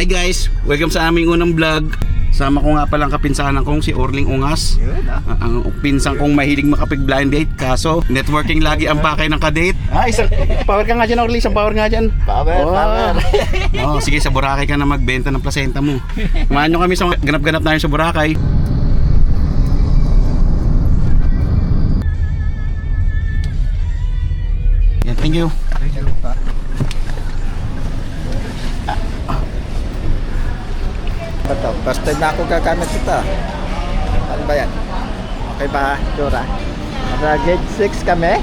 Hi guys, welcome sa aming unang vlog. Sama ko nga palang kapinsanan kong si Orling Ungas. Ang pinsang kong mahilig makapig-blind date. Kaso, networking lagi ang pakay ng kadate. Isang power ka nga dyan, Orling. Isang power nga dyan. Power. Sige, sa Boracay ka na magbenta ng placenta mo. Kumahan nyo kami sa ganap-ganap namin sa Boracay. Yan, thank you. Ito, first time na ako gagamit ito. Ano ba yan? Okay ba, Jura? Nasa gate 6 kami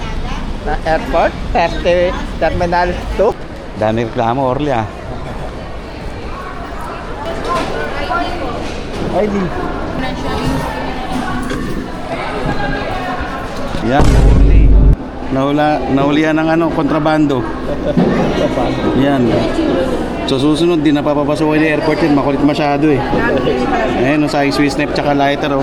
na airport, terminal 2. Dami reklamo, Orly ah. Ay, di. Yan, Orly. Nahulihan ng kontrabando. Yan. So susunod din napapapasukin ng airport yun, makulit masyado eh. Ayun, sa aking Swiss knife tsaka lighter oh.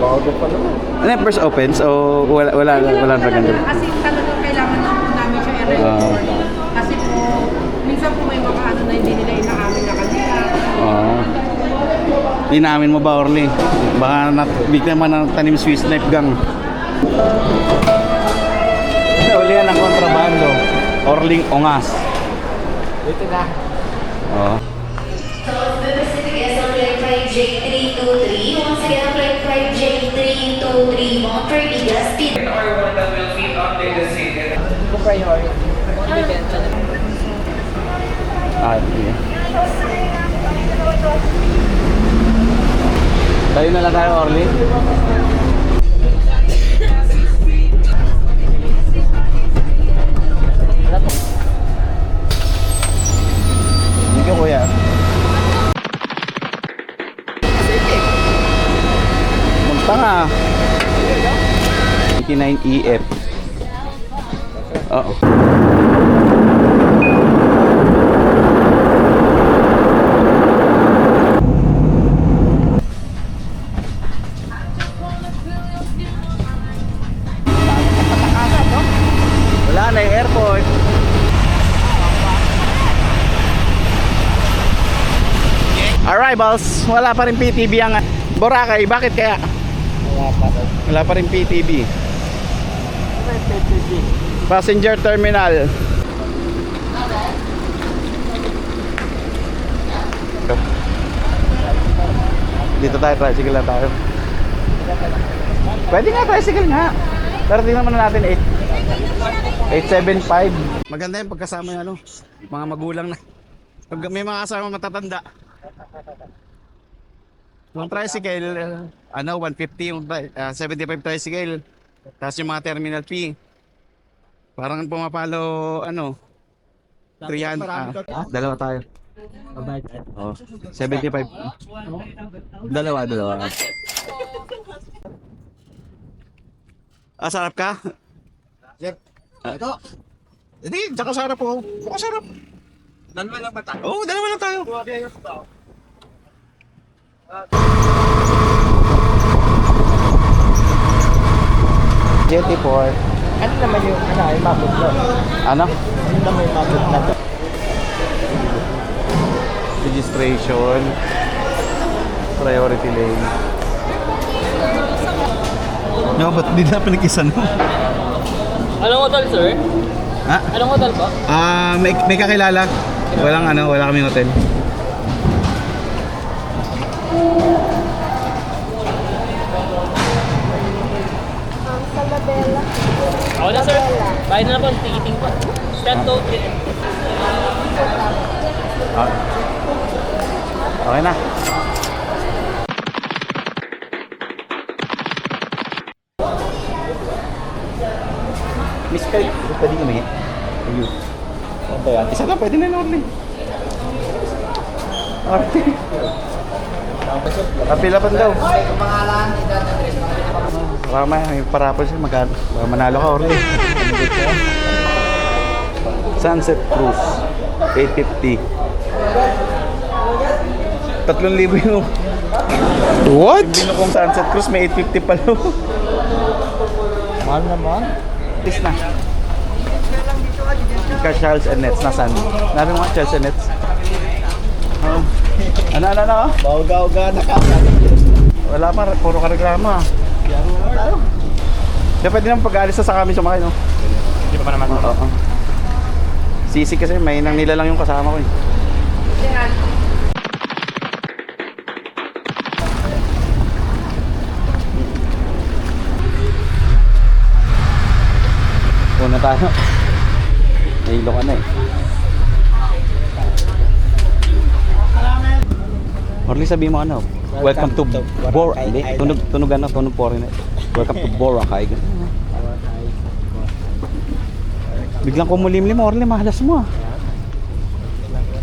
Bago pa naman. Ano yung first opens o wala na ganun? Kasi talagang kailangan na po namin siya i-report. Kasi po, minsan po may mga ano na hindi nila inaamin na kanila. Inamin mo ba, Orly? Baka bigla man ng tanim Swiss knife gang. Nahulihan ng kontrabando, Orling Ungas. Dito na. Oo. J323. Once again, flight 5J323. Motor Bigas speed. Or one that will fit under the seat. Sige. Tayo na lang tayo, Orly. Thank you, kuya. Munta nga. 89EF. Oo. Wala na yung airport. Arrivals, wala pa rin PTV ang Boracay. Bakit kaya? Wala pa rin PTV. Passenger terminal. Dito tayo, tricycle lang tayo. Pwede nga, tricycle nga. Pero tingnan muna natin 875. Maganda yung pagkasama yung mga magulang na. Pag may mga kasama matatanda. Yung tricycle, 150 yung 75 tricycle. Tapos yung mga terminal fee. Parang pumapalo 300. Dalawa tayo. Oh, 75. Dalawa. Sarap ka? Sir, ito. Hindi, tsaka sarap po. Tsaka sarap. Dalawa lang ba tayo? Oo, dalawa lang tayo. JT4. Ano naman yung mabot na? Ano? Ano naman yung mabot na? Registration. Priority lane. No, ba't di na pinag-isa no? Anong hotel, sir? Ha? Anong hotel po? May kakilala. Wala kaming hotel. Ako na, sir. Bayad na po, ticketing po. Stand to. Okay na. Miss Kyle, pwede kami. Ayun. Ano ba yan? Isa lang, pwede na Orly. Kapilapan daw. Baka may parapol siya, manalo ka Orly. Sunset Cruise 850. 3,000 yung What? binukong Sunset Cruise, may 850 pa lang. Mahal naman. Tis na. ka Charles and Nets. Nasaan? Nabi mo nga Charles and Nets. Oh. Ano? Bauga-uga na ka. Wala pa, puro ka reklama. Kaya pwede naman pag-alis na sa kami sumakay, no? Hindi pa naman. Oo. Sisig kasi, may nang nila lang yung kasama ko eh. Una tayo. Nahilo ka na eh. Orly, sabi mo ano? Welcome to Boracay. Hindi, tunog ano, tunog foreigner. Welcome to Boracay. Biglang kumulimlim, Orly, mahalas mo ah.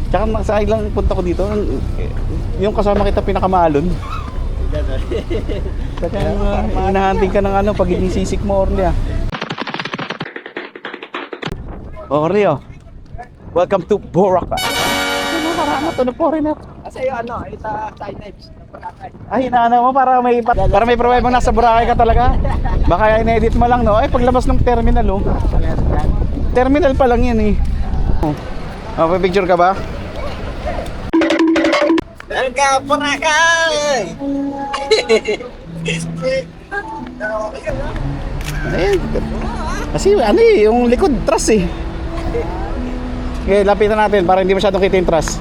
Tsaka sa ilang punta ko dito, yung kasama kita pinakamalon. Kaya inahanting ka ng ano, pagiging sisik mo, Orly ah. Orly oh. Welcome to Boracay. Ano parang tunog foreigner? Kasi yung ano, ita side knives. Ay, inaano mo para may provide mo nasa Boracay ka talaga. Baka in-edit mo lang, no? Ay, paglabas ng terminal, oh. Terminal pa lang yan, eh. Oh, picture ka ba? Welcome, Boracay! Ay, kasi ano eh, yung likod, truss eh. Okay, lapitan natin para hindi masyadong kita yung truss.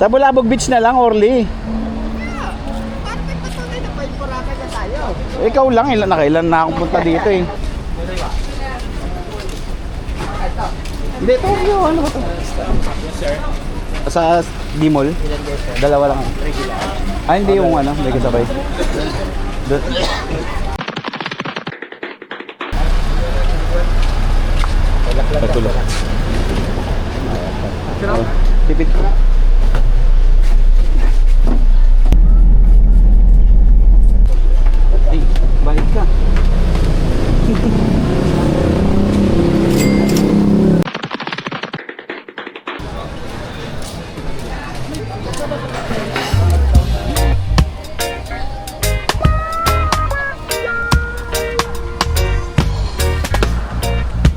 Sa Bulabog Beach na lang, Orly. Ikaw lang, nakailan na akong punta dito eh. Hindi, ito yun. Ano ba ito? Sa D-Mall? Dalawa lang. Ah, hindi yung ano, hindi kasabay. Patulog. Tipid ko. Ay, balik ka.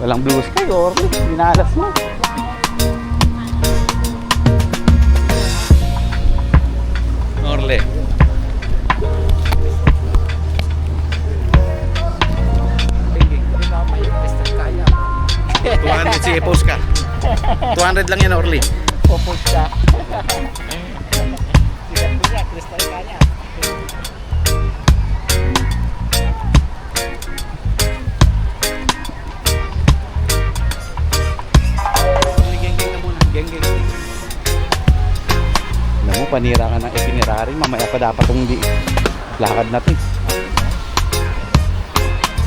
Walang blue sky, Orly. Binalas mo. Orly. Sige, post ka. 200 lang yan, Orly. Popos ka. Sigat mo niya, kristal ka niya. Geng-geng ka muna. Geng-geng. Alam mo, panira ka ng itinerary. Mamaya pa dapat kung di lakad natin.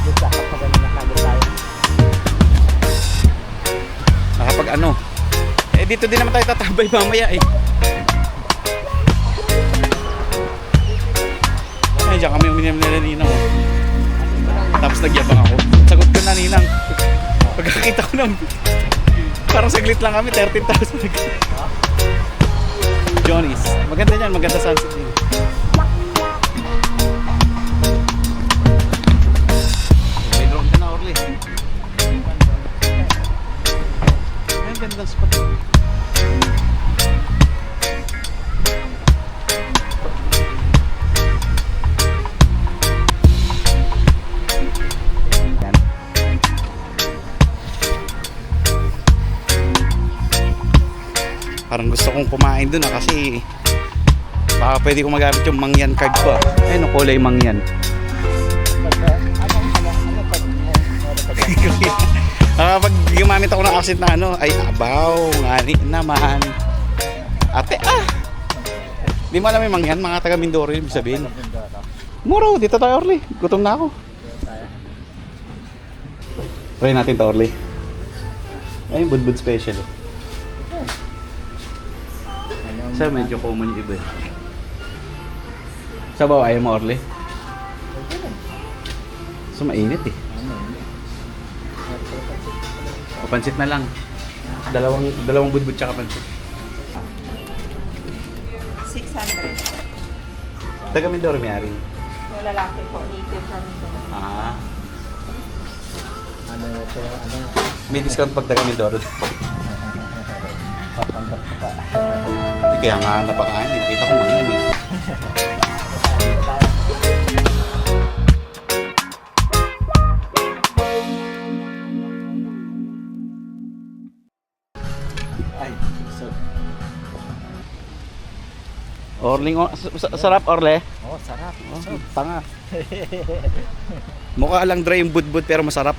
Gusto ka pa ganun nakagod tayo. Nakapag ano. Eh, dito din naman tayo tatabay mamaya eh. Ay, diyan kami uminom nila Ninang. Oh. Tapos nagyabang ako. Sagot ko na Ninang. Pagkakita ko ng parang saglit lang kami, 13,000. Johnny's. Maganda yan, maganda sunset din. May drone ka na, Orly. Ay, gandang spot. Yan. Parang gusto kong kumain dun kasi baka pwede kong magamit yung mangyan card ko. Ay, no, kulay mangyan. Pag gumamit ako ng accent na ano, ay abaw, ngani naman. Ate, di mo alam yung mangyan, mga taga Mindoro yun, sabihin. Muro, dito tayo, Orly. Gutom na ako. Try natin to, Orly. Ay, budbud special. Sa medyo common yung iba. Sa bawah, ayaw mo, Orly? So, mainit eh. O, pansit na lang. Dalawang budbud tsaka pansit. 600. Taga Mindoro, may-ari. Yung lalaki po, native sa Mindoro. Ah. Ano ito, ano? May discount pag taga Mindoro. Papanggap ko pa. Kaya nga napakain. Nakita ko mga eh. Ay, so, Orling, sarap Orle. oh, sarap. So, Tanga. Mukha lang dry yung budbud pero masarap.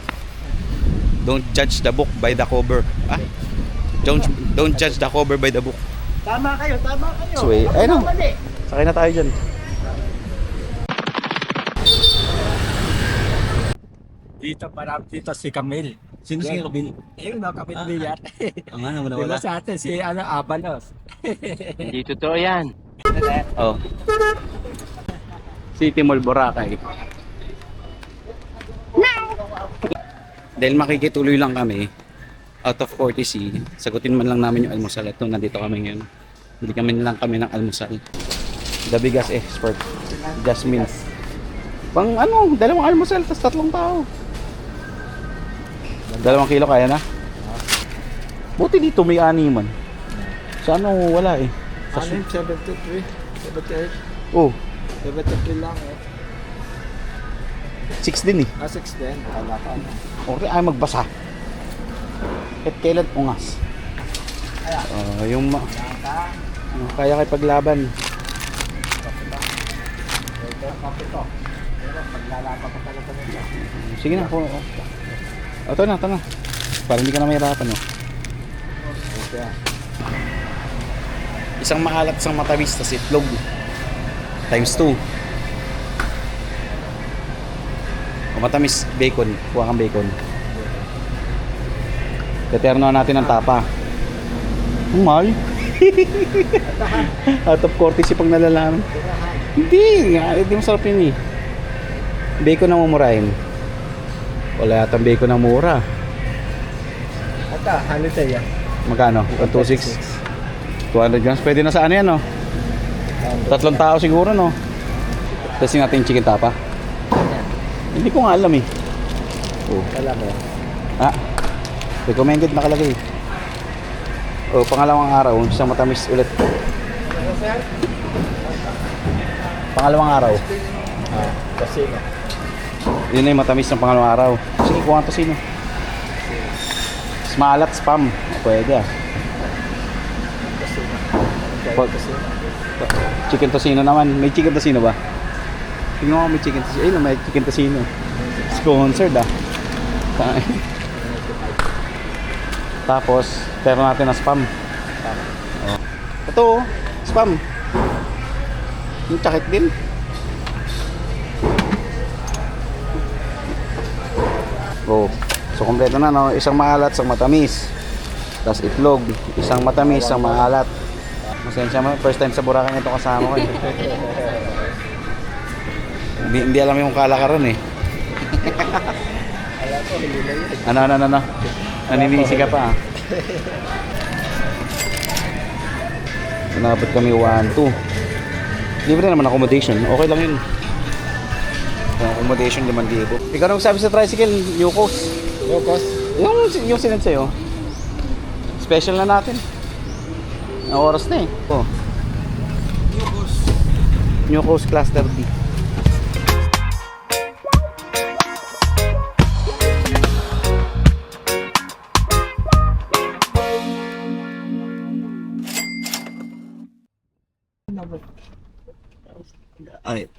Don't judge the book by the cover. Ah? Don't judge the cover by the book. tama kayo, tama kayo. So, eh, ayun o. Mali. Sakay na tayo dyan. Dito dito si Camille. Sino si Camille? Yung nakapit niya. Ang ano, Diba sa atin si Abanos. Hindi totoo yan. Oh. City Mall Boracay. Dahil makikituloy lang kami, out of courtesy, sagutin man lang namin yung almusal. Ito, nandito kami ngayon. Hindi kami lang kami ng almusal. The biggest expert, Jasmine. Pang ano, 2 almusal, tas 3 tao. 2 kilo kaya na? Buti dito may 6 man. Sa ano, wala eh. Ano yung 73? 78? Oh, 73 lang eh. 6 din eh. 6 din. Wala ka. Okay, ay magbasa. At kailan ungas? Yung kaya kay paglaban. Ito ang kape ko. Pero paglalaban ko talaga nito. Sige na po. Ito na, ito na. Para hindi ka na mahirapan, no? Okay. Isang maalat, isang matamis, tas itlog. Times 2. O matamis, bacon. Kuha kang bacon. Teterno natin ang tapa. Ang mahal. Out of courtesy pag nalalaman. Hindi masarap yun eh. Bacon ang mumurahin. Wala yata bacon ang mura. Ata, ano tayo? Magkano? 126. 200 grams. Pwede na sa ano yan, no? 3 tao siguro, no? Testing natin yung chicken tapa. Hindi ko nga alam eh. Oh. Wala mo. Ah, recommended nakalagay. Oh, pangalawang araw, isang matamis ulit. Pangalawang araw. Kasi Yun na yung matamis ng pangalawang araw. Sige, kuha to sino. Smalat spam. Pwede ah. Chicken tocino naman. May chicken tocino ba? Tingnan mo may chicken tocino. Ayun, may chicken tocino. Sponsored ah. Tapos, pero natin na spam. Oh. Ito oh, spam. Yung tsakit din. Oh. So, kompleto na no. Isang maalat, isang matamis. Tapos itlog. Isang matamis, isang maalat. Masensya mo, first time sa Boracay ito kasama ko eh. Hindi alam yung kalakaran eh. Ano. Naninisi ka pa ah. Nabot kami 1, 2. Libre naman accommodation. Okay lang yun. Accommodation 5,000. Ikaw nang sabi sa tricycle, Yukos. Yokos. Yung sinend sa'yo. Special na natin. Ang oras na eh. Oh. Yukos Cluster D. Alright.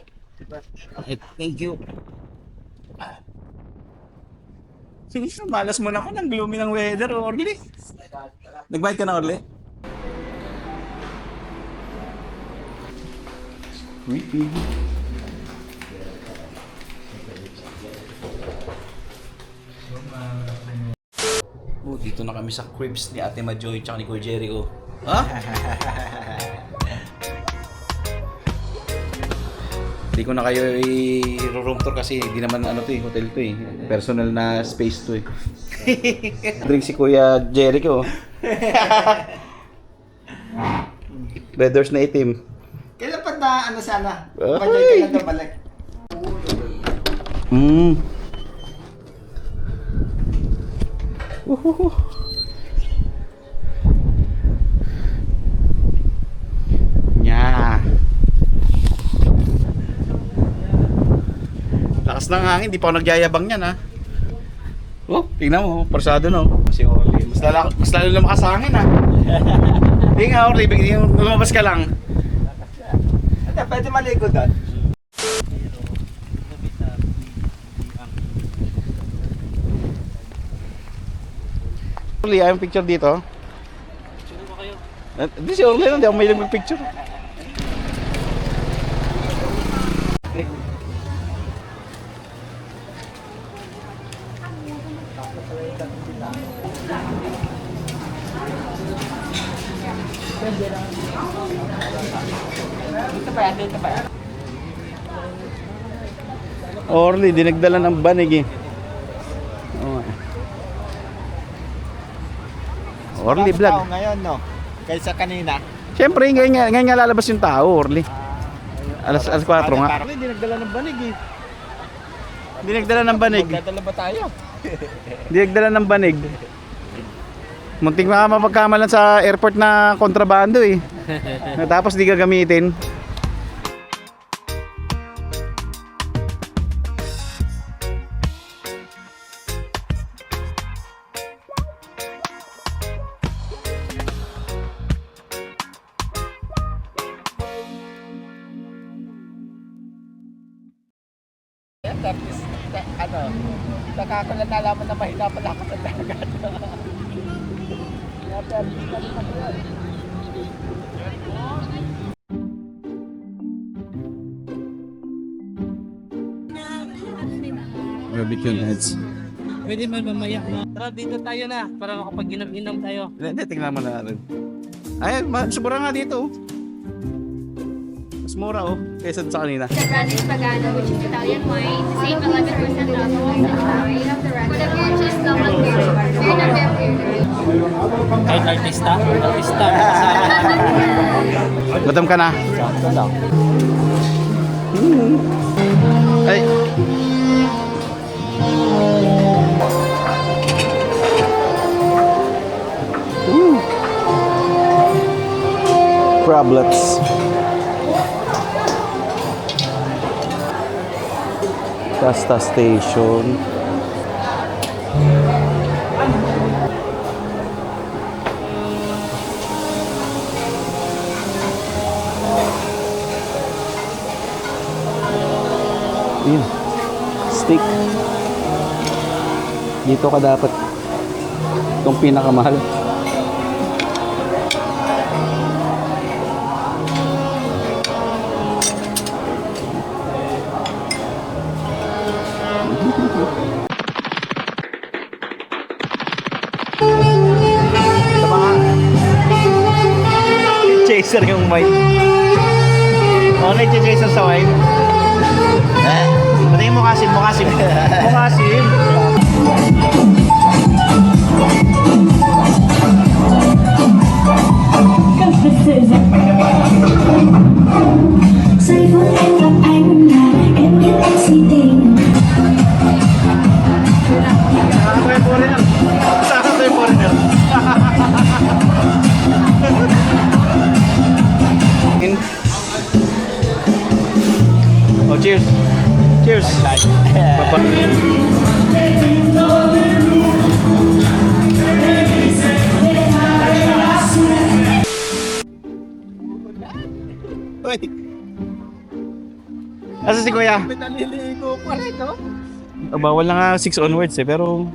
Thank you. Sige, malas mo na ako ng gloomy ng weather, Orly. Nag-bite ka na, Orly? Creepy. Oh, dito na kami sa cribs ni Ate Majoy tsaka ni Kuya Jericho. Ha? Hindi ko na kayo i-room tour kasi hindi naman ano to eh, hotel to eh. Personal na space to eh. Drink si Kuya Jericho. Red Doors na itim. Kailan pa na ano sana? Ay! Balik kailan na balik? Uhuhu. Nya. Lakas ng hangin, di pa ako nagyayabang yan ha. Oh, tingnan mo, persado no. Si Orly. Mas lalo lumakas sa hangin ha. Hindi nga Orly, yung lumabas ka lang. Hindi, pwede maligo doon. Orly, ayong picture dito. Hindi si Orly lang, di ako may mag-picture. Orly, dinagdala ng banig eh. Oo nga. Orly Mas vlog. tao ngayon, no? Kaysa kanina. Siyempre, ngayon nga lalabas yung tao, Orly. Alas 4 nga. Orly, di nagdala ng banig eh. Dinagdala ng banig. Magdadala ba tayo? Dinagdala ng banig. Munting mapagkamalan sa airport na kontrabando eh. Tapos di gagamitin. Tapos, ano, nakakulat na alaman na mahirapan ako sa dagat. Barbecue nuts. Pwede man mamaya na. Tara, dito tayo na. Para makapag-inom-inom tayo. Hindi, tingnan mo na rin. Ay, sobra nga dito. Mas mura oh, kaysa sa kanina. The Brandis Pagano, which is Italian wine, same 11% alcohol. For the purchase, local beer. Beer na beer. Kahit artista. Gutom ka na? Sakto lang. Ay. Problems. Casta Station. Yun. Steak. Dito ka dapat. Itong pinakamahal. Sa mga chaser yung wine. Ano yung chaser sa wine? Patingin mo kasim, mukasim. Mukasim. Giây phút em gặp anh là em biết anh si tình. Oh, cheers. Cheers. Papa. Uy. Asa si Kuya? Naliligo pa rin, no? Oh, bawal na nga 6 onwards eh, pero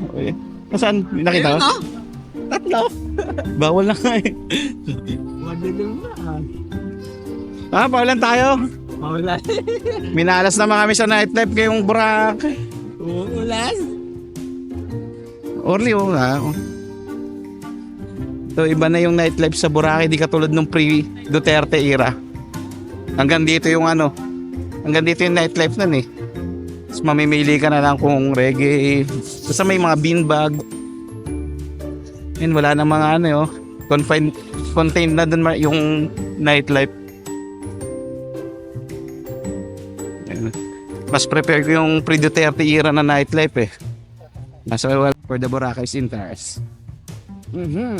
nasaan? Nakita mo? Tatlo. Bawal na nga eh. Madilim na. Paulan tayo. Mawala. Minalas naman kami sa nightlife ngayong Boracay. Uulan. Orly, oo nga. So, iba na yung nightlife sa Boracay, di katulad nung pre-Duterte era. Hanggang dito yung hanggang dito yung nightlife nun eh. Tapos mamimili ka na lang kung reggae. Basta may mga beanbag. Yun, wala na mga contained na dun yung nightlife. Yun. Mas prepare ko yung pre-Duterte era na nightlife eh. for the Boracay's interest. Yun,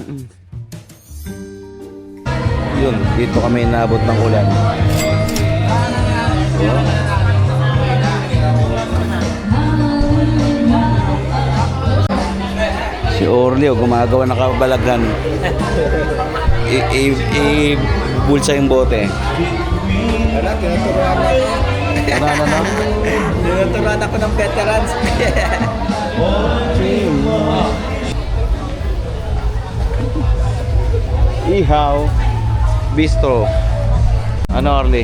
dito kami naabot ng ulan. Si Orleo gumagawa ng kabalaghan. Bulsa yung bote. Wala, tinuturuan ako. Tinuturuan ako ng veterans. Ihaw Bistro. Ano, Orly?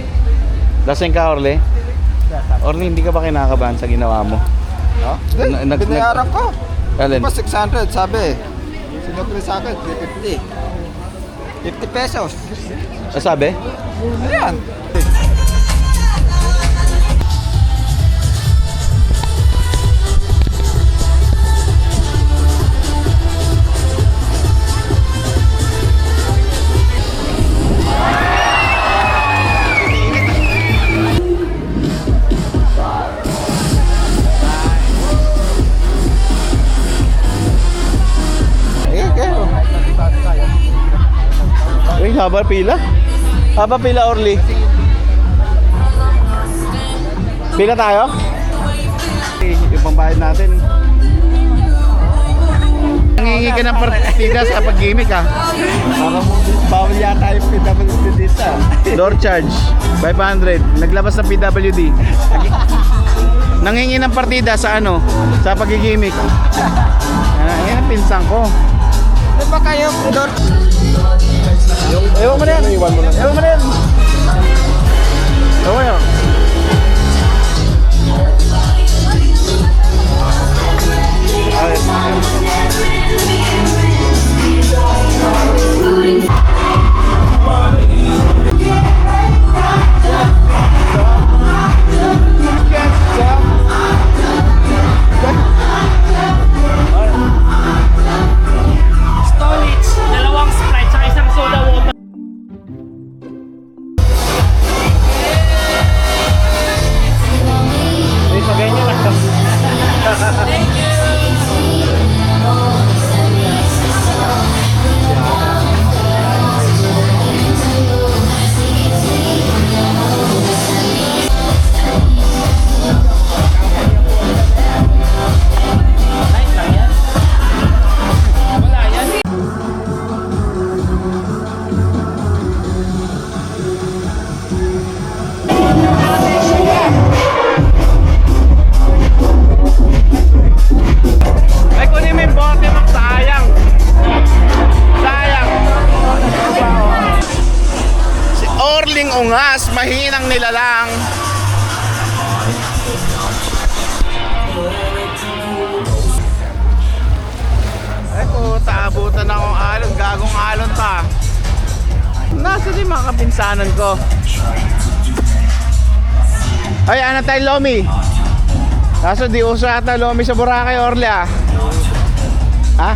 Lasing ka, Orly? Orly, hindi ka ba kinakabahan sa ginawa mo? No? Nag- Binayaran ko. Alin? Pa 600, sabi. Sinukli sa akin, 350. 50 pesos. Sabi? Ayan. Uy, haba pila. Haba pila, Orly. Pila tayo? Yung pambayad natin. Nangingi ka ng partida sa pag-gimmick, ha? Bawal yata yung PWD dito. Door charge, 500. Naglabas ng PWD. Nangingi ng partida sa ano? Sa pag-gimmick. Yan ang pinsan ko. Di ba kayo, Dor? Ewan mo na yan. Ewan mo na yan. Ewan mo yan. Stolage, dalawang Sprite, tsaka isang soda water. Ay, kunin mo yung bote mo. Sayang. Sayang. Si Orling Ungas, mahinang nilalang. Ay, puta, abutan akong alon. Gagong alon pa. Nasa din mga kapinsanan ko. Ay, ano tayo, Lomi? Kaso di uso ata Lomi sa Boracay, Orly, ah. Ha?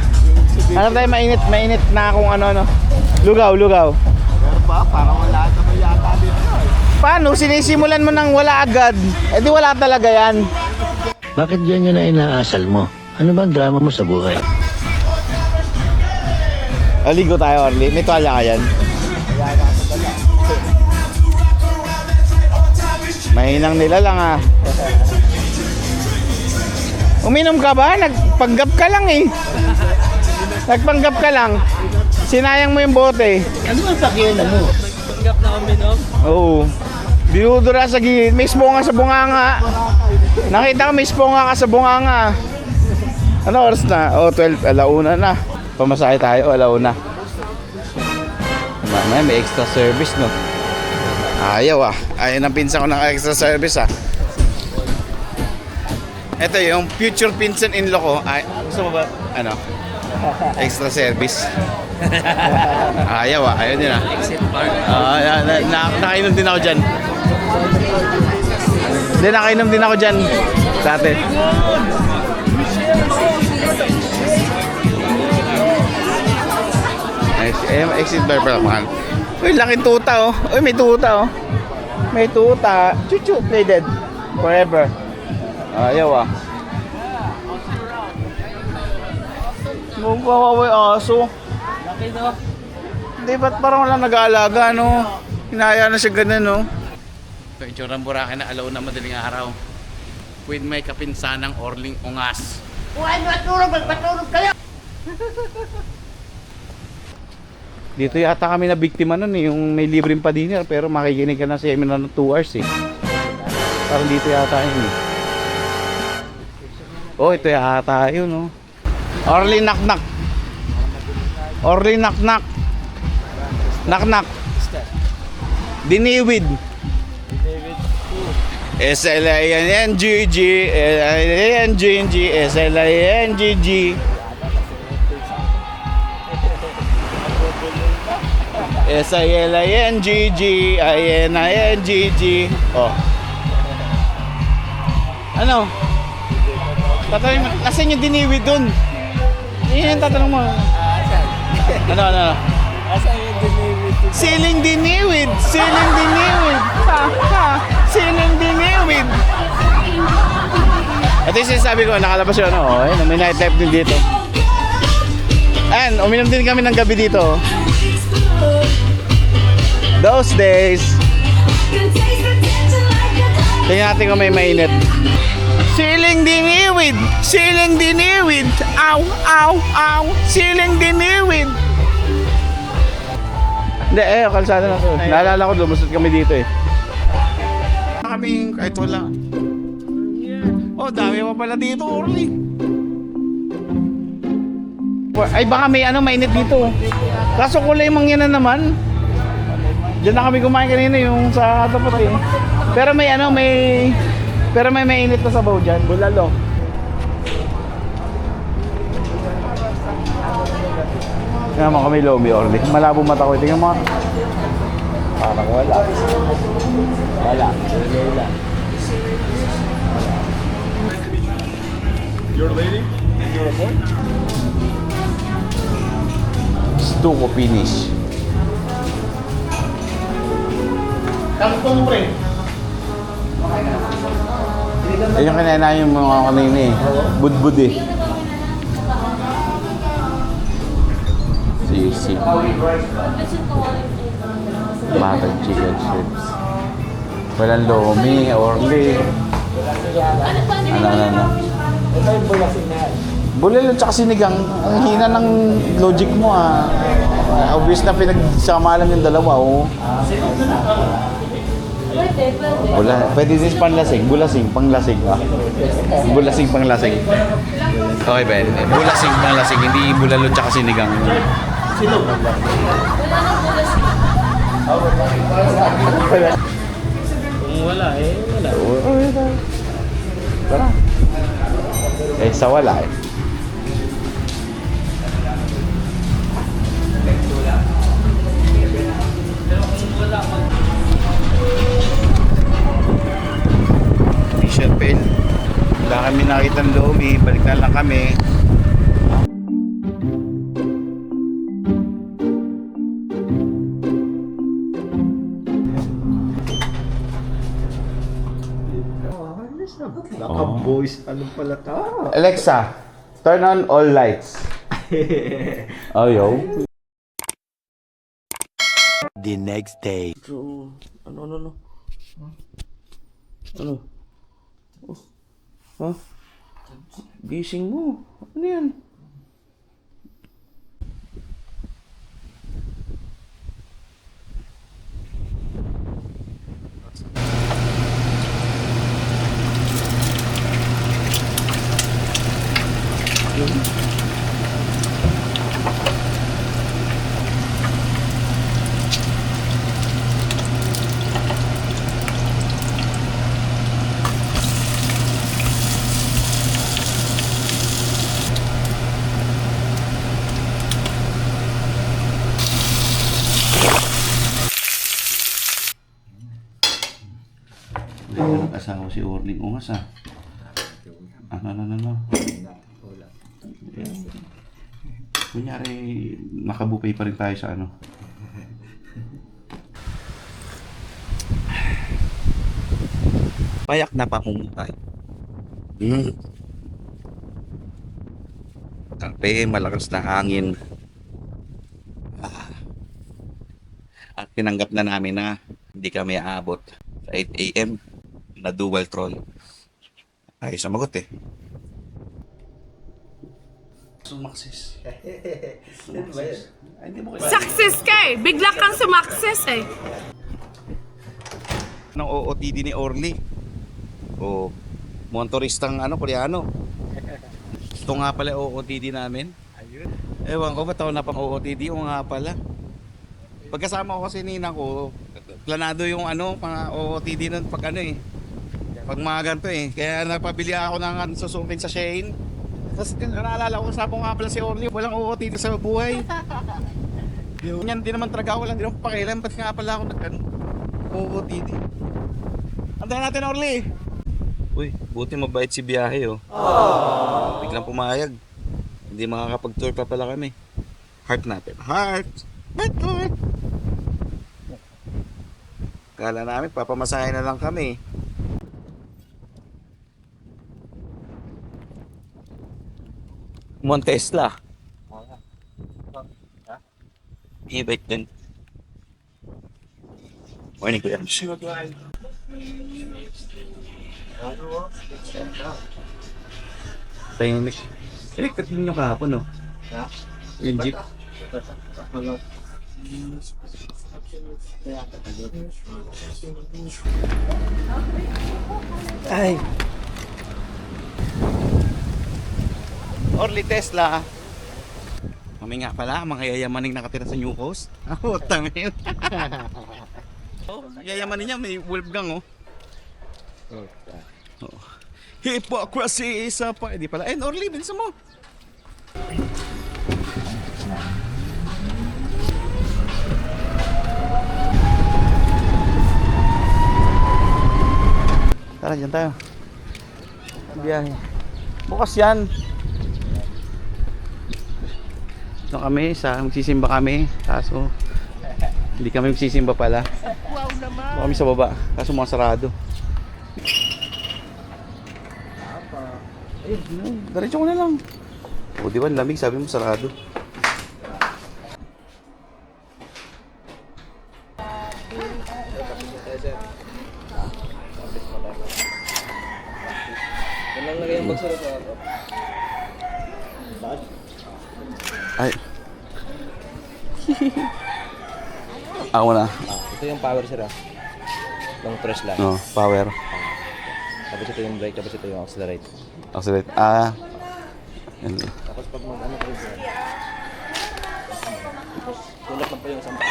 Ano tayo, mainit na kung ano. Lugaw. Pero ba, parang wala naman yata dito. Paano? Sinisimulan mo nang wala agad. Eh di wala talaga yan. Bakit ganyan na inaasal mo? Ano bang drama mo sa buhay? Aligo tayo, Orly. May tuwalya ka yan. Mahinang nila lang, ah. Uminom ka ba? Nagpanggap ka lang, eh. Nagpanggap ka lang. Sinayang mo yung bote. Ano bang pakialam mo? Panggap na kami, no? Oo. Dinudura sa gilid. May sponga sa bunganga. Nakita ko may sponga ka sa bunganga. Ano oras na? Oh, 12. Alauna na. Pamasahe tayo. Alauna. May extra service, no? Ayaw, ah. Ayaw ng pinsan ko ng extra service, ah. Ito yung future pinsan-in-law ko. Ay, gusto mo ba? Ano? Extra service. Ayaw, ah. Ayaw din, ah. Nakainom din ako dyan. Hindi, nakainom din ako dyan. Dati. Exit bar pala mahal. Uy, laking tuta, oh. Uy, may tuta, oh. May tuta. Chuchu, plated. Forever. Ayaw, ah. Mukhang kawawa yung aso. Laki no? Hindi, ba't parang walang nag-aalaga, no? Hinaya na siya ganun, no? Ito, itsurang Boracay na alaw na madaling araw. With may kapinsanang Orling Ungas. Dito yata kami na biktima nun eh, yung may libreng pa dinner, pero makikinig ka na sa seminar ng 2 hours eh. Parang dito yata yun eh. Oh, ito yata yun, no? Orly knock-knock. Orly knock-knock. Knock-knock. Diniwid. S-L-I-N-G-G L-I-N-G-G S-L-I-N-G-G. S-I-L-I-N-G-G I-N-I-N-G-G. Oh. Ano? Tatanong mo, nasan yung diniwid dun? Yun yung tatanong mo. Ano? Siling diniwid! Siling diniwid! Siling diniwid! Ito yung sinasabi ko, nakalabas yun, oh. Ayun, may nightlife din dito. Ayan, uminom din kami ng gabi dito. Those days. Tingnan natin kung may mainit. Siling diniwid! Siling diniwid! Ow! Ow! Ow! Siling diniwid! Hindi, kalsada na to. Naalala ko, lumusot kami dito eh. Kaming kahit wala. Oh, dami pa pala dito, Orly. Ay, baka may mainit dito. Kaso kulay mangyan na naman. Diyan na kami kumain kanina yung sa tapat eh. Pero may mainit na sabaw dyan. Bulalo. Tingnan mo kami Lomi, Orly. Malabo mata ko. Tingnan mo. Parang wala. Wala. Wala. Your lady? Your boy? Stuko finish. Kantong pre. Yan yung kinain yung mga kanina eh. Budbud eh. Sisig. Bakit chicken strips. Walang Lomi, Orly. Ano. Ito yung bulasing na yan. Bulalo tsaka sinigang. Ang hina ng logic mo ah. Obvious na pinagsama lang yung dalawa oh. Pwede din panlasing. Bulasing, panglasing ah. Bulasing, panglasing. Okay Ben. Bulasing, panglasing. Hindi bulalo tsaka sinigang. Kung wala eh, wala. Tara. Sa wala eh. T-shirt pen. Wala kami nakita ng Lomi. Balik na lang kami. Naka-voice, ano pala ta? Alexa, turn on all lights. Oh, yo. The next day. Ano? Oh. Gising mo. Ano yan? Asawa si Orling Ungas ah. Ano. Kunyari, nakabupay pa rin tayo sa ano. Payak na pamuntay. kape, malakas na hangin. At tinanggap na namin na hindi kami aabot sa 8 a.m. na dual tron. Ay, sumagot eh. Sumaksis. Success ka eh! Bigla kang sumakses eh! Ng OOTD ni Orly. O, motoristang Koreano. Ito nga pala OOTD namin. Ewan ko, ba't ako na pang OOTD? O nga pala. Pagkasama ko kasi ninang ko, planado yung mga OOTD nun pag pag mga ganito eh. Kaya napabili ako ng susungkin sa Shein. Tapos naalala ko, kasama ko nga pala si Orly, walang OOTD sa buhay. Yan, di naman talaga ako lang, di naman pakialam. Ba't nga pala ako OOTD? Antayin natin, Orly! Uy, buti mabait si biyahe oh. Biglang pumayag. Hindi makakapag-tour pa pala kami. Heart natin. Heart! Heart! Kala namin, papamasahin na lang kami. Tesla. E-bike din. Morning, kuya. Tahimik. Electric din yung kahapon, no? Yung jeep. Ay. Orly Tesla. Kami nga pala, mga yayamaning nakatira sa New Coast. Ako, tangin. Oh, yayamanin niya, may Wolfgang, oh. Oh. Hypocrisy isa pa. Hindi pala. Orly, bilisan mo. Tara, dyan tayo. Biyahe. Bukas yan. Ito kami, magsisimba kami. Kaso, hindi kami magsisimba pala. Ito kami sa baba. Kaso mga sarado. Diretso ko na lang. O, di ba, lamig, sabi mo sarado. Ay. Ako na. Ito yung power sir ah. Long press lang. No, power. Tapos ito yung brake, tapos ito yung accelerate. Accelerate. Yan. Tapos pag mag-ano ko rin sir. Tulak lang pa yung sampa.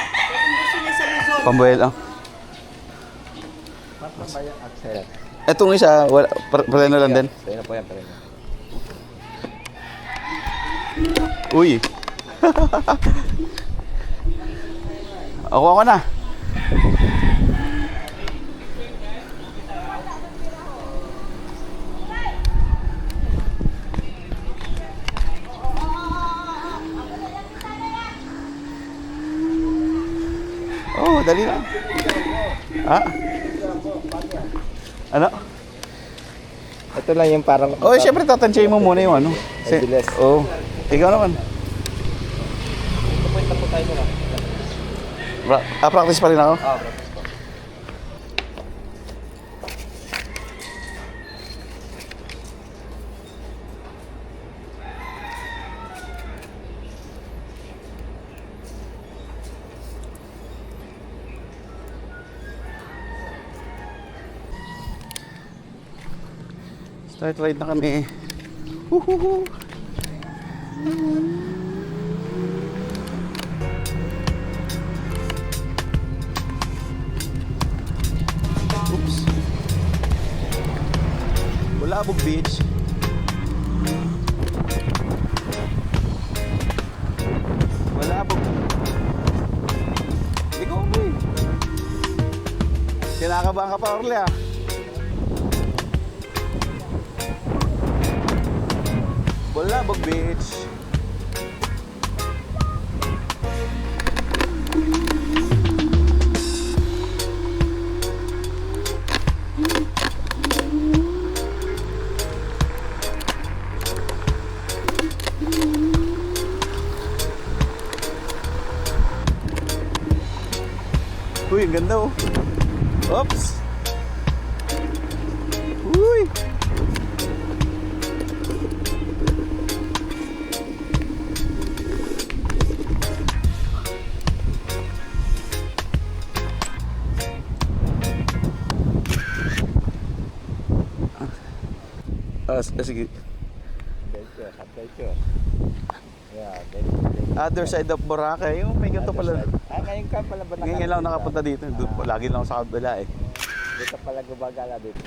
Pambuel, Accelerate. Etong isa, preno lang din. Preno po yan, preno. Uy. Ako na. Oh, dali lang. Ano? Ito lang yung parang... Oh, syempre tatansyahin mo muna yung bilis. Oh, ikaw naman. Ito po yung tapo tayo mo na. Practice pa rin ako? Practice po. Start ride na kami. Woohoo! Oops. Bulabog Beach. Bulabog. Ligo mo eh. Kinakabahan ka pa, Orly ah. Bulabog Beach. ang ganda oh. Oops. Uy. Sige. Adventure. Yeah, adventure. Other side of Boracay. Yung may ganito pala. Ngayon ka pala ba Ngayon lang nakapunta dito. Lagi lang ako sa kabila eh. Dito pala gumagala dito.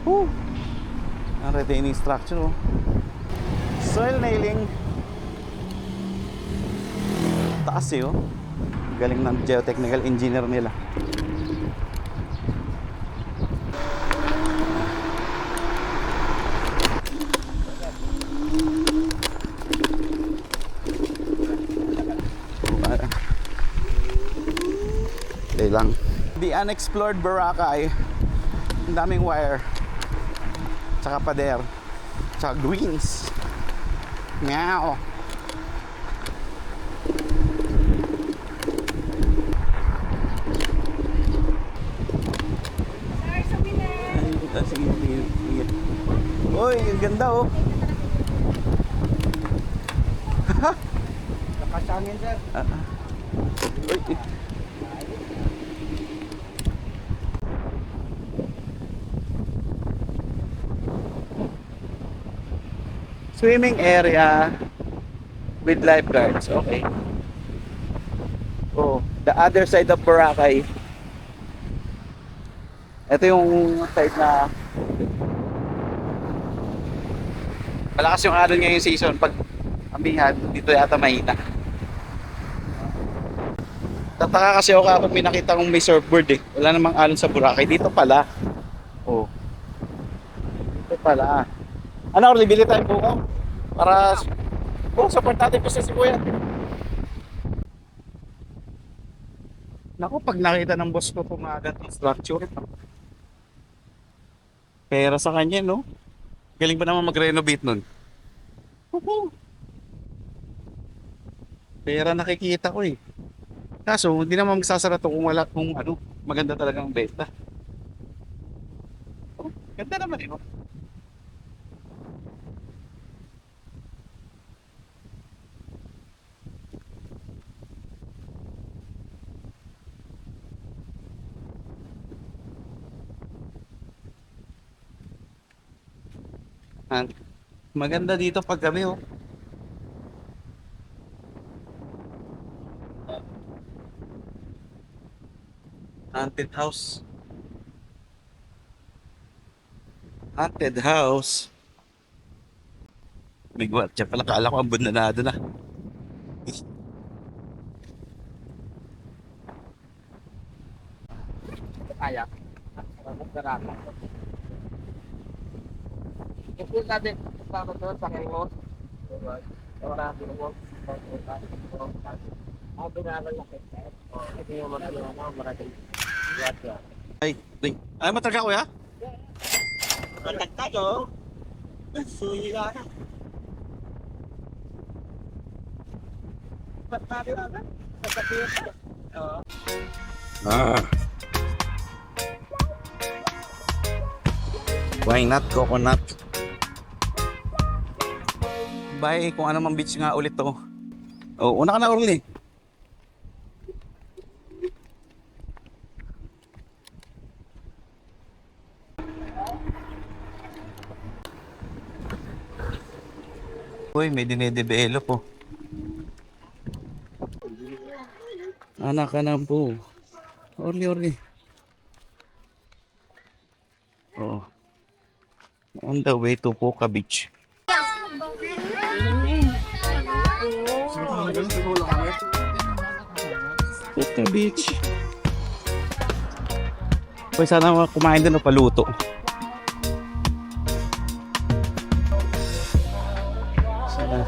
Woo! Ang retaining structure oh. Soil nailing. Taas eh oh. Galing ng geotechnical engineer nila. Okay lang. The unexplored Boracay. Ang daming wire. Tsaka pader. Tsaka greens. Meow. Sige. Uy, ang ganda oh. Nakasangin sir. Uy. Swimming area with lifeguards. Okay. Oh, the other side of Boracay. Ito yung side na malakas yung alon ngayong season. Pag amihan, dito yata mahina. Tataka kasi ako kapag may nakita kong may surfboard eh. Wala namang alon sa Boracay. Dito pala. Oh. Dito pala. Ano, bibili tayo buko? Para support natin po sa Sibuyan. Naku, pag nakita ng boss ko itong ganitong structure, pera sa kanya, no? Galing pa naman mag-renovate nun. Pera nakikita ko eh. Kaso, hindi naman magsasara to kung wala, kung ano, maganda talagang benta. Oh, ganda naman eh, no? Maganda dito pag gabi oh. Haunted house. Haunted house. May gwardya pala, kala ko abandonado na. Kaya. Masarap. Ito natin sa doon sa Kingos. Ora dito. Ako na lang nakita. Ito yung mga maraming gwardya. Ay, mataga ko ya? Matagtag oh. Suya. Patado na. Why not coconut? Bye, kung ano mang beach nga ulit to. Oh, una ka na ulit. Uy, may dinedevelop po. Anak ka na po. Orli. Oh. On the way to Puka Beach. Puka Beach. Pwede sana kumain doon o paluto. Sana.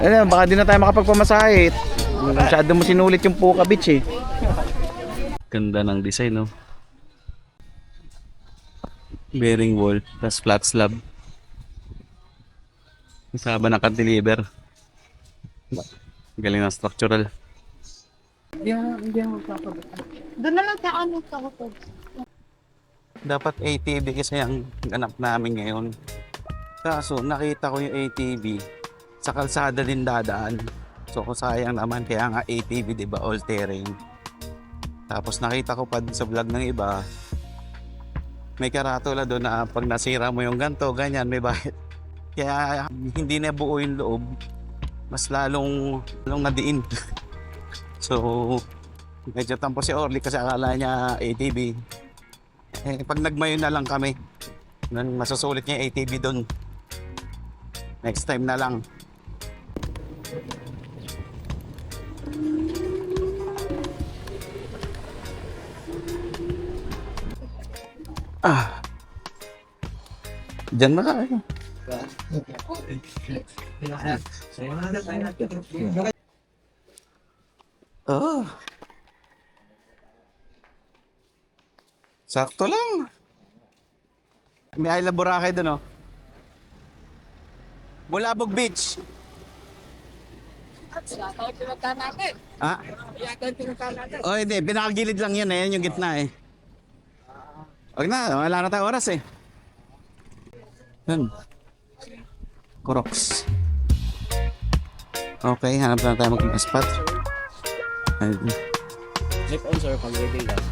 Eh, baka di na tayo makapagpamasahe. Masyado mo sinulit yung Puka Beach eh. Ganda ng design, no? Bearing wall, tas flat slab. Kasama ng cantilever. Galing ng structural. Doon na lang sa ano sa hotel. Dapat ATV kasi ang ganap namin ngayon. Kaso nakita ko yung ATV sa kalsada din dadaan. So kung sayang naman, kaya nga ATV, di ba, all terrain. Tapos nakita ko pa sa vlog ng iba, may karatula doon na pag nasira mo yung ganto, ganyan, may bayad. Kaya hindi na buo yung loob, mas lalong nadiin. So medyo tampo si Orly kasi akala niya ATV. Eh, pag nagmayo na lang kami, masasulit niya yung ATV doon. Next time na lang. Diyan na kayo. Oh. Sakto lang. May Isla Boracay doon, oh. Bulabog Beach. Ah? Oh, hindi. Pinakagilid lang yan, eh. Yan yung gitna, eh. Wag na. Wala na tayong oras, eh. Yan. Crocs. Okay, hanap na tayo mag-spot. Flip on sir, pag ready lang.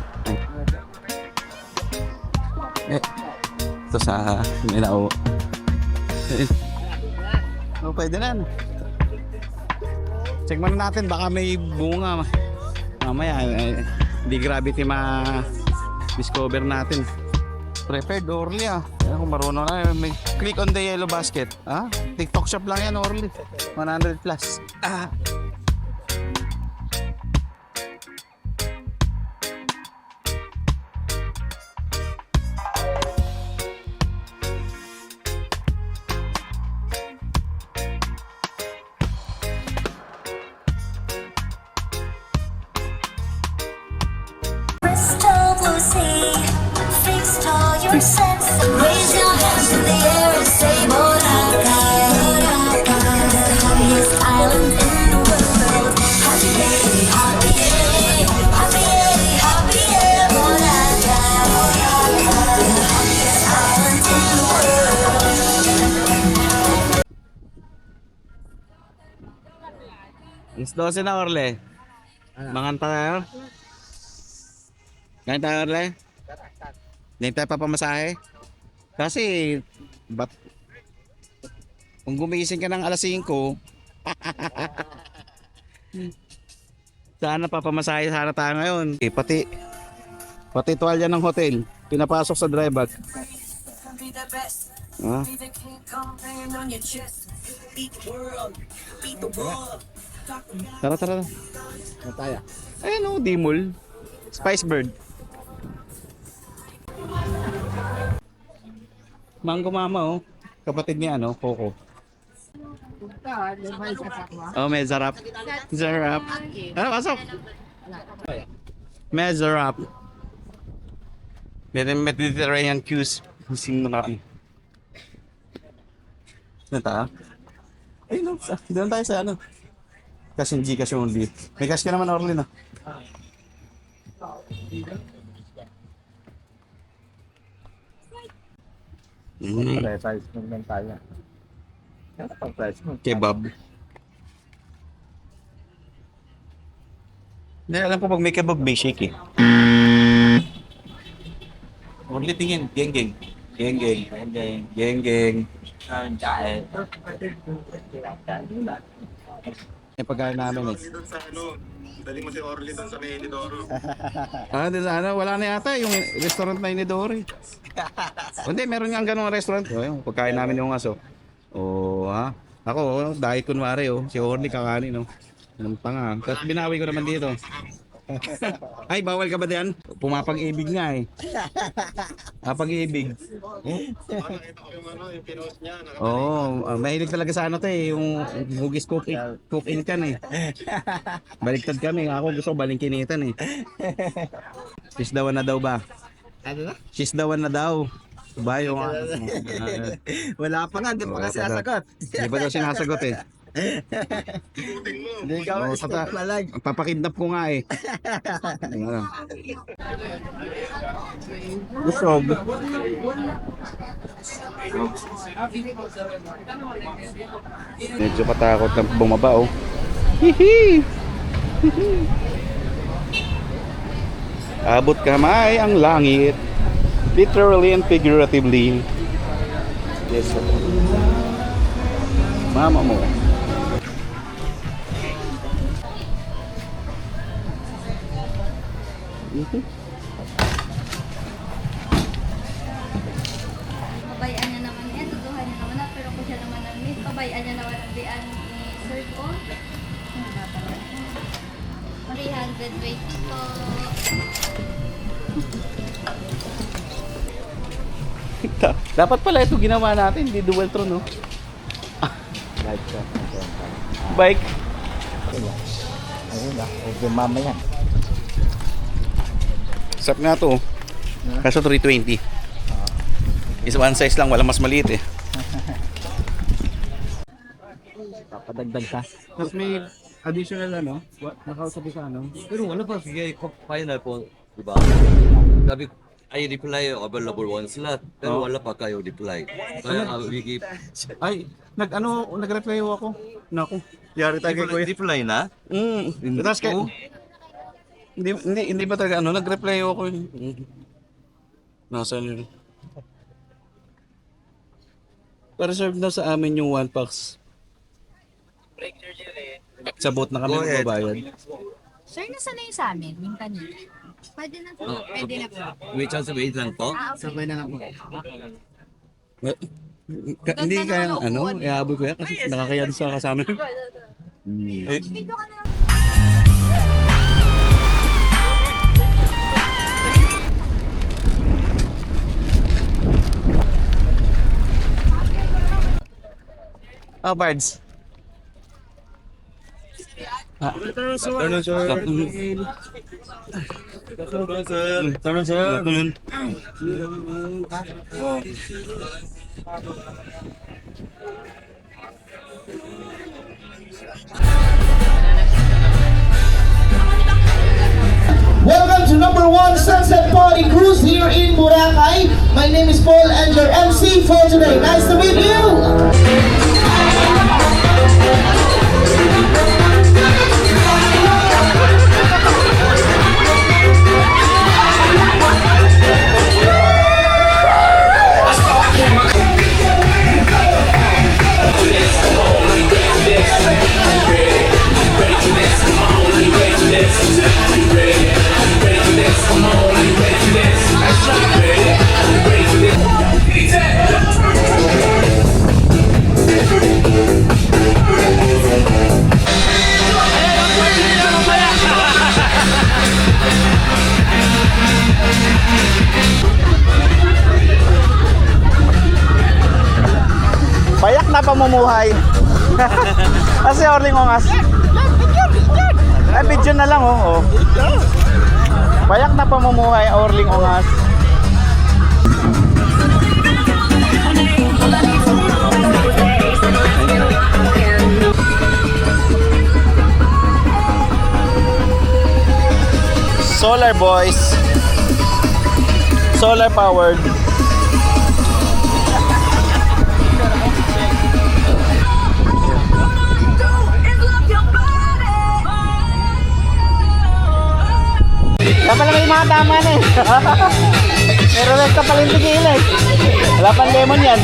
Ito sa Minao. Oh, pwede na. Check muna natin, baka may bunga. Mamaya, hindi gravity ma-discover natin. Prepared Orly, ah. Kung marunong na, may click on the yellow basket. Ah, TikTok shop lang yan, Orly. 100 plus. Ah. Crystal blue sea, fixed all your senses. Raise your hands in the air and say Boracay, Boracay, the happiest island in the world. Happy day, happy day, happy day, happy day, Boracay, Boracay, the happiest island in the world. Alas 12 na, Orle. Manganta tayo. Ganyan tayo, Orle. Hindi tayo papamasahe. Kasi, kung gumising ka ng alas 5, sana papamasahe sana tayo ngayon. Eh, pati tuwalya ng hotel, pinapasok sa dry bag. Ah. Tara. Mataya. Ayun, oh, Dimol. Spice Bird. Mango Mama, oh. Kapatid ni Coco. Oh, may zarap. Zarap. Ano, pasok. May zarap. Mediterranean cues. Sing mo na kami. Ano ta? Ay, no. Doon tayo sa ano. Cash and Gcash only. May cash ka naman, Orly, no? Advertisement ng tayo. Ano pang price mo? Kebab. Hindi, alam ko pag may kebab, may shake, eh. Orly, tingin. Geng. Yung pagkain namin, eh. Dali mo si Orly doon sa may Inidoro. Doon sa wala na yata yung restaurant na Inidoro, eh. Hindi, meron nga ganung restaurant. Yung pagkain namin yung aso. Ha? Ako, dahil kunwari, si Orly kakanin, no? Anong tanga. Tapos binawi ko naman dito. Ay, bawal ka ba diyan? Pumapag-ibig nga eh. Pag-ibig. Nakita ko yung pinost niya. Oo, mahilig talaga sa ano to eh, yung hugis cook-in kan eh. Baliktad kami, ako gusto ko balingkinitan eh. Sisdawan na daw ba? Ano na? Sisdawan na daw. Ba yung Wala pa nga, di pa kasi sasagot. Hindi pa daw sinasagot eh. Hindi ka Oo, papakidnap ko nga eh. Ano? Busog. Medyo katakot na bumaba oh. Hihi! Abot kamay ang langit. Literally and figuratively. Yes, sir. Mama mo. Pabayaan niya naman yan, tutuhan niya naman na, pero kung siya naman ang miss, pabayaan niya naman ang dian ni Sir ko. 320 po. Dapat pala ito ginawa natin, di dual throne no? Bike. Ayun na, okay mamaya. Sap nga to. Kaso 320. Is one size lang, wala mas maliit eh. Papadagdag ka. Tapos may additional ano? Nakausap ka ano? Pero wala pa bigay ko final po, di ba? Sabi I reply available one slot, pero wala pa kayo reply. Kaya we give nag-reply ako. Naku, yari tayo kay kuya. reply na. Tapos kay hindi ba talaga ano, nag-reply ako. Nasaan yun? Pa-reserve na sa amin yung 1 packs. Sa boat na kami magbabayad. Sir, nasa na yung sa amin? Yung kanina. Pwede na po. Pwede na po. Wait lang po. Sabay na lang po. Hindi kaya ano, ihabol ko yan kasi nakakaya sa kasama. Video ka na lang. Bards. Afternoon, sir. Afternoon, sir. Welcome to #1 Sunset Party Cruise here in Boracay. My name is Paul and your MC for today. Nice to meet you. Payak na pamumuhay. Kasi Orling Ongas. Ay, video na lang oh. Payak na pamumuhay, Orling Ongas. Solar boys. Solar powered. Kapala kayo mga tama na eh. Pero rin kapala yung tigilay. Wala pang lemon yan.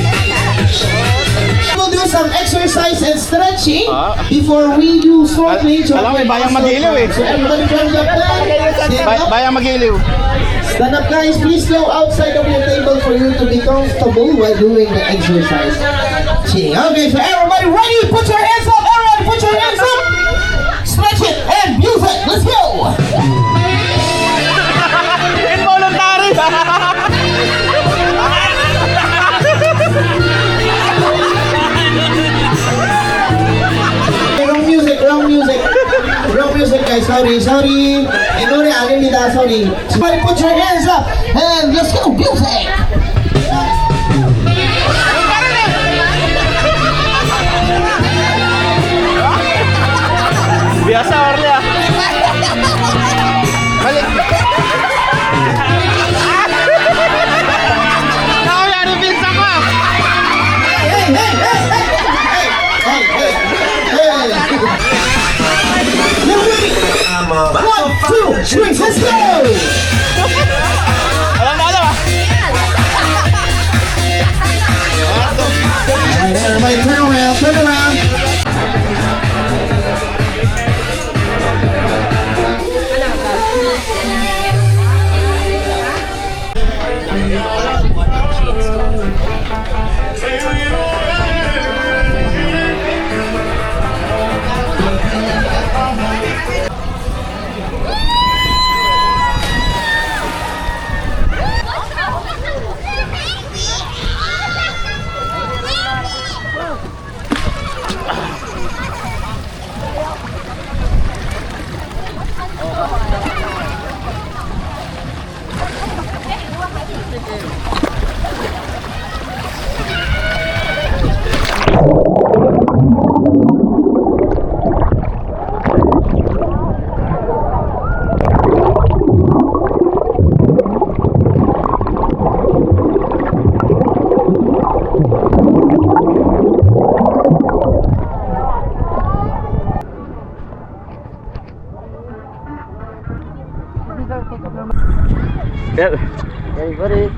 We'll do some exercise and stretching before we do snorkeling. Alam mo, bayang mag-iliw eh. So everybody from the back, Bayang mag-iliw. stand up guys, please go outside of your table for you to be comfortable while doing the exercise. Okay, so everybody ready? Put your hands up, everyone, put your hands up. Stretch it and music, let's go. sorry. 이 노래 아닙니다, sorry. Everybody put your hands up and let's go, music. Biasa Orly ah. Balik. Nakayari pizza ko. One, two, three, let's go! Alam na ah. Alright, everybody turn around, turn around. Okay, ready?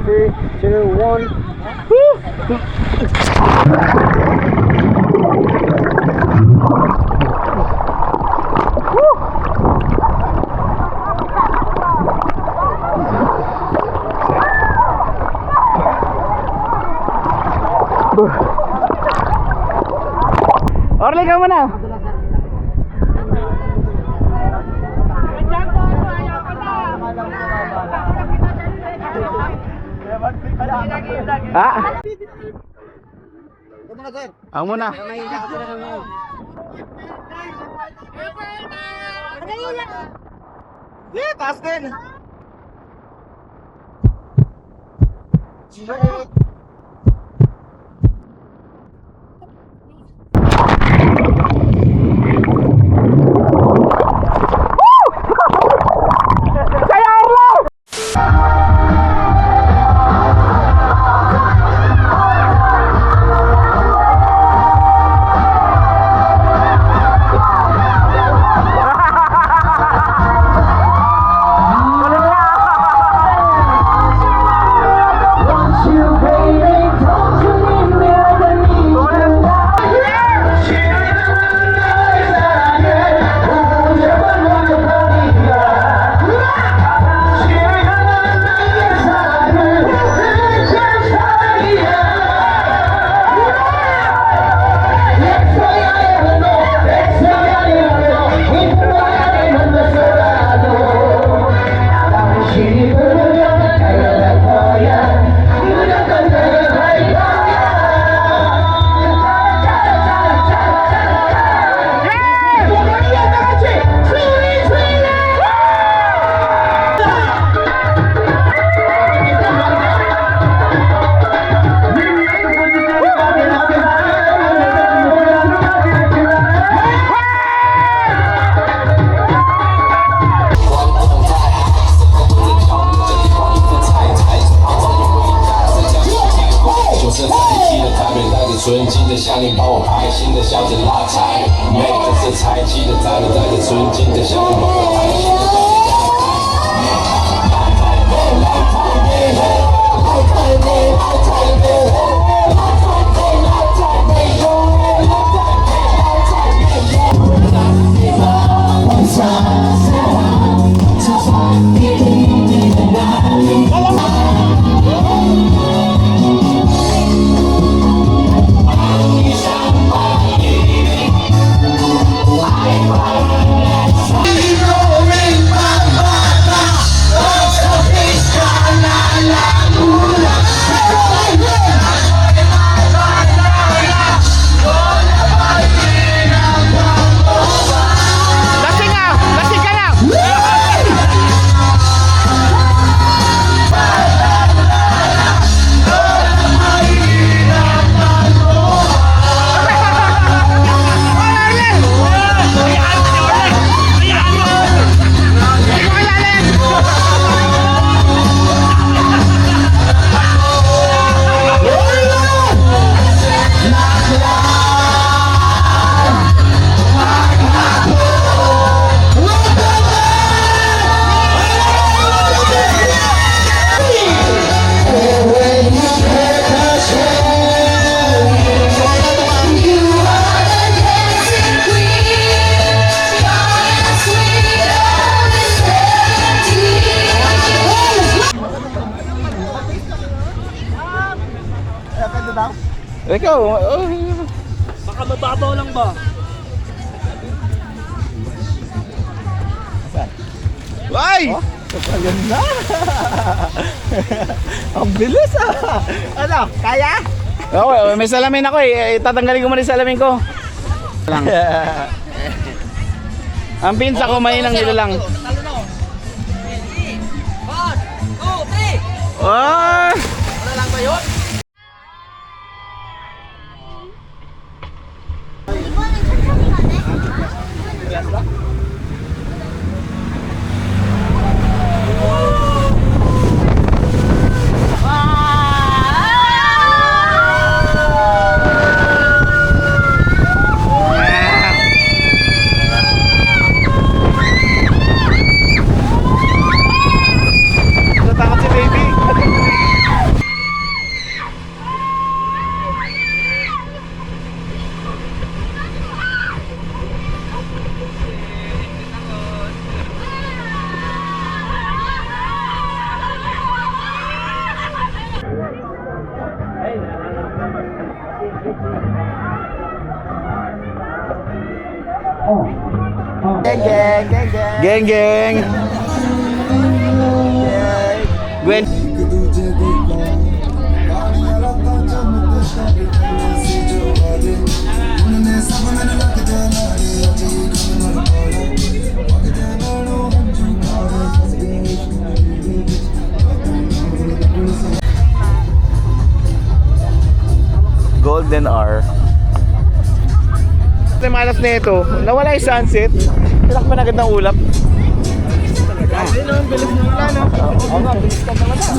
3, 2, 1. Orly, ka muna. Ah. Ang muna. Taas din. You Ikaw, oh. Baka mababaw lang ba? Ay! Ayun na. Ang bilis ah. Ano, kaya? Okay, may salamin ako eh. Tatanggalin ko muna yung salamin ko. Lang. Ang pinsa ko mahinang nila lang. Ah! Natakot si baby. Geng, geng, geng, geng. Geng geng. Gwen. Golden hour. Ito yung malas na ito. Nawala yung sunset. Tinakpan agad ng ulap. Ayun ang bilis ng ulan, no? Oo nga, bilis ka naman ah.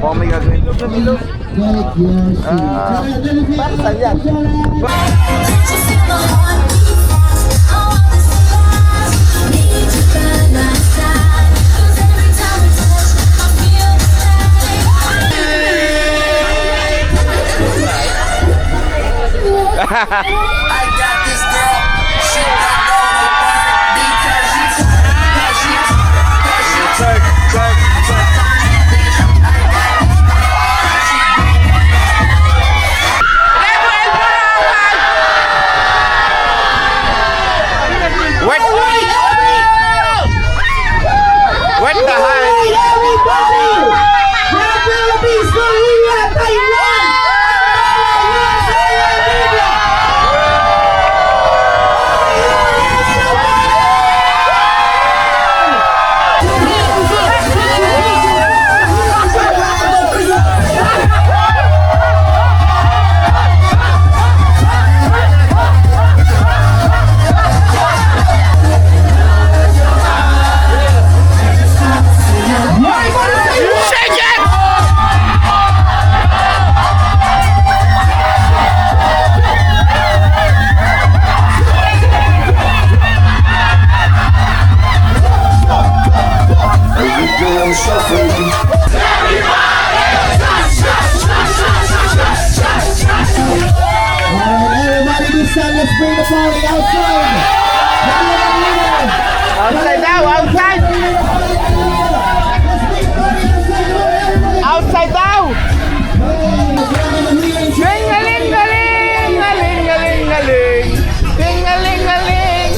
Mukhang may gagawin. Para saan yan? What the hell? Everybody this time, let's bring the party outside. Outside daw, outside! Outside daw! Galing, galing, galing, galing, galing. Galing, galing.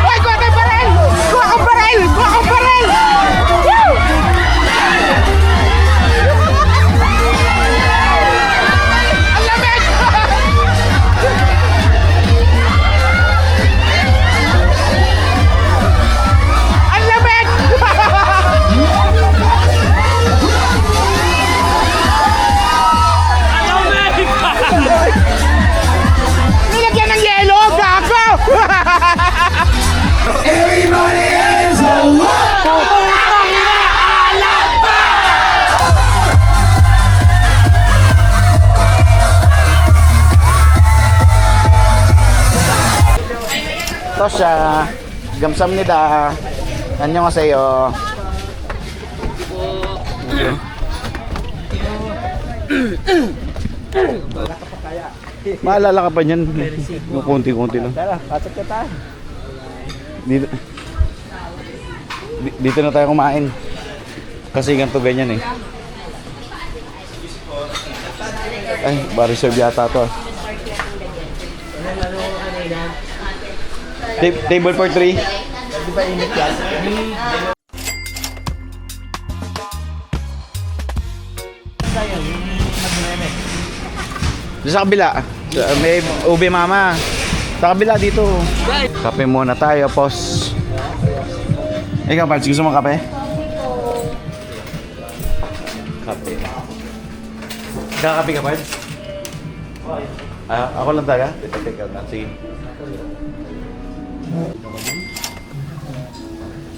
Ay, kuha kang baril! Kuha kang baril! Kuha kang baril! Woo! Ang lamig! Ang lamig! Nilagyan ng yelo, gago! Everybody hands up! Tosya, 감사합니다. 안녕하세요. Maalala ka pa niyan. Yung konti-konti lang. Tara, pasok ka tayo. Dito. Dito na tayo kumain. Kasi ganito ganyan eh. Ay, bar-reserve yata to. Table for 3. Di ba init yan? Sa kabila. May ube mama. Sa kabila dito. Kape muna tayo, boss. Ikaw, Pards, gusto mo kape? Kape. Kakape ka, Pards? Ako lang taga? Teka lang. Sige.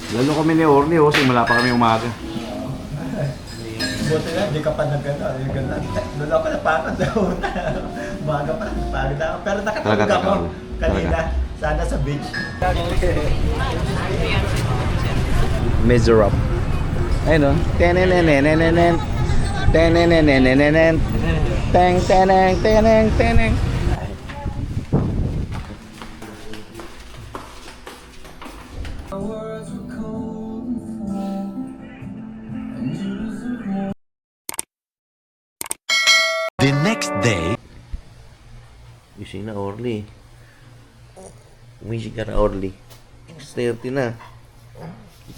Lalo kami ni Orly, simula pa kami umaga. Buti na, di ka pa nag-gana. Doon ako napakad na una. Umaga pa, napagod ako. Pero nakatulog Talaga, ako talaga. kanina. Sana sa beach. Miserable. Ayun o. Tenenenenenenen. Tenenenenenenen. Teng, teneng, teneng, teneng. The next day, Gising na, Orly. Umisig ka na, Orly. 6:30 na.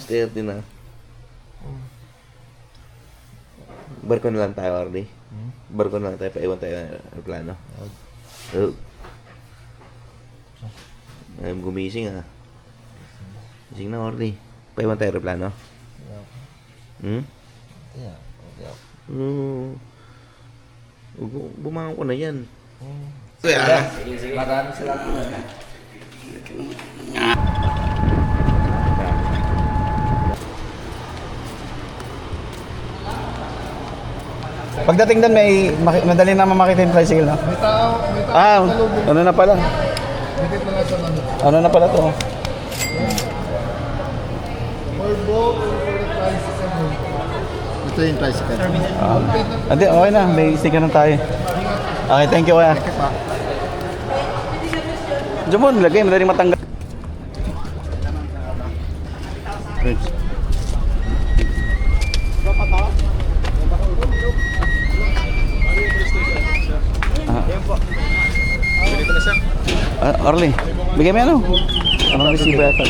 6:30 na. Barko na lang tayo, Orly. Barko na lang tayo, paiwan tayo ng aeroplano. Oh. Ayun, gumising ah. Gising na, Orly. Paiwan tayo aeroplano. Hmm? Bumangon ko na yan. Maraming salamat. Pagdating doon, madali naman makita yung tricycle, no? Ano na pala? Ano na pala to? Ito yung tricycle. Hindi, okay na. May sticker na tayo. Okay, thank you, kuya. Diyan mo, nilagay. Madaling matanggal. Orly, bigay mo ano? Anong receiver yata?